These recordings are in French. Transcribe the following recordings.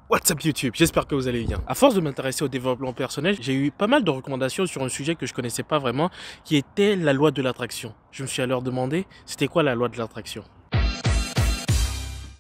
What's up YouTube, j'espère que vous allez bien. À force de m'intéresser au développement personnel, j'ai eu pas mal de recommandations sur un sujet que je connaissais pas vraiment, qui était la loi de l'attraction. Je me suis alors demandé, c'était quoi la loi de l'attraction?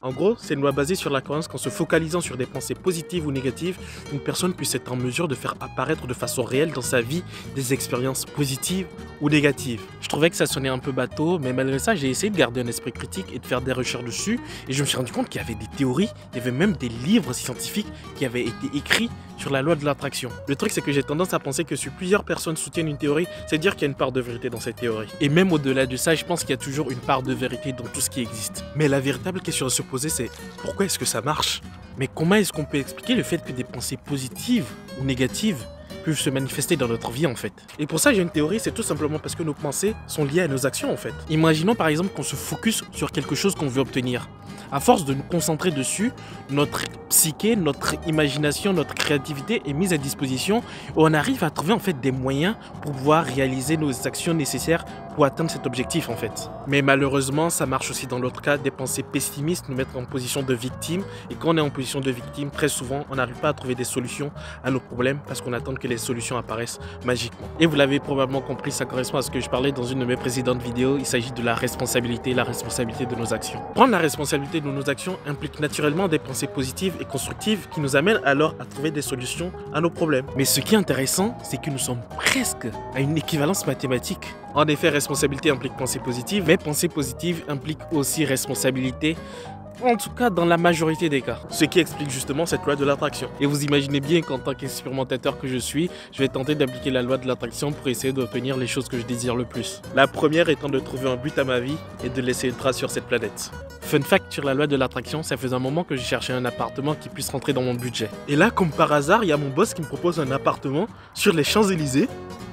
En gros, c'est une loi basée sur la croyance qu'en se focalisant sur des pensées positives ou négatives, une personne puisse être en mesure de faire apparaître de façon réelle dans sa vie des expériences positives ou négatives. Je trouvais que ça sonnait un peu bateau, mais malgré ça, j'ai essayé de garder un esprit critique et de faire des recherches dessus, et je me suis rendu compte qu'il y avait des théories, il y avait même des livres scientifiques qui avaient été écrits sur la loi de l'attraction. Le truc, c'est que j'ai tendance à penser que si plusieurs personnes soutiennent une théorie, c'est dire qu'il y a une part de vérité dans cette théorie. Et même au-delà de ça, je pense qu'il y a toujours une part de vérité dans tout ce qui existe. Mais la véritable question à se poser, c'est pourquoi est-ce que ça marche? Mais comment est-ce qu'on peut expliquer le fait que des pensées positives ou négatives peuvent se manifester dans notre vie en fait? Et pour ça, j'ai une théorie, c'est tout simplement parce que nos pensées sont liées à nos actions en fait. Imaginons par exemple qu'on se focus sur quelque chose qu'on veut obtenir. À force de nous concentrer dessus, notre psyché, notre imagination, notre créativité est mise à disposition et on arrive à trouver en fait des moyens pour pouvoir réaliser nos actions nécessaires pour atteindre cet objectif en fait. Mais malheureusement, ça marche aussi dans l'autre cas, des pensées pessimistes nous mettent en position de victime, et quand on est en position de victime, très souvent, on n'arrive pas à trouver des solutions à nos problèmes parce qu'on attend que les solutions apparaissent magiquement. Et vous l'avez probablement compris, ça correspond à ce que je parlais dans une de mes précédentes vidéos, il s'agit de la responsabilité de nos actions. Prendre la responsabilité de nos actions implique naturellement des pensées positives et constructives qui nous amènent alors à trouver des solutions à nos problèmes. Mais ce qui est intéressant, c'est que nous sommes presque à une équivalence mathématique. En effet, responsabilité implique pensée positive, mais pensée positive implique aussi responsabilité, en tout cas dans la majorité des cas. Ce qui explique justement cette loi de l'attraction. Et vous imaginez bien qu'en tant qu'expérimentateur que je suis, je vais tenter d'appliquer la loi de l'attraction pour essayer d'obtenir les choses que je désire le plus. La première étant de trouver un but à ma vie et de laisser une trace sur cette planète. Fun fact sur la loi de l'attraction, ça faisait un moment que je cherchais un appartement qui puisse rentrer dans mon budget. Et là, comme par hasard, il y a mon boss qui me propose un appartement sur les Champs-Élysées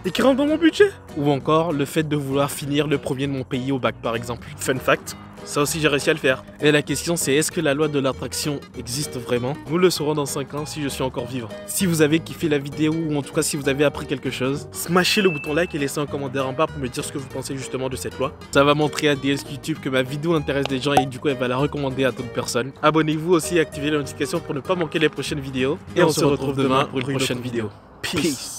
et qui rentre dans mon budget. Ou encore le fait de vouloir finir le premier de mon pays au bac par exemple. Fun fact, ça aussi j'ai réussi à le faire. Et la question c'est, est-ce que la loi de l'attraction existe vraiment? Nous le saurons dans 5 ans si je suis encore vivant. Si vous avez kiffé la vidéo ou en tout cas si vous avez appris quelque chose, smashez le bouton like et laissez un commentaire en bas pour me dire ce que vous pensez justement de cette loi. Ça va montrer à DS YouTube que ma vidéo intéresse des gens et du coup elle va la recommander à d'autres personnes. Abonnez-vous aussi et activez la notification pour ne pas manquer les prochaines vidéos. Et on se retrouve demain pour une prochaine vidéo. Peace.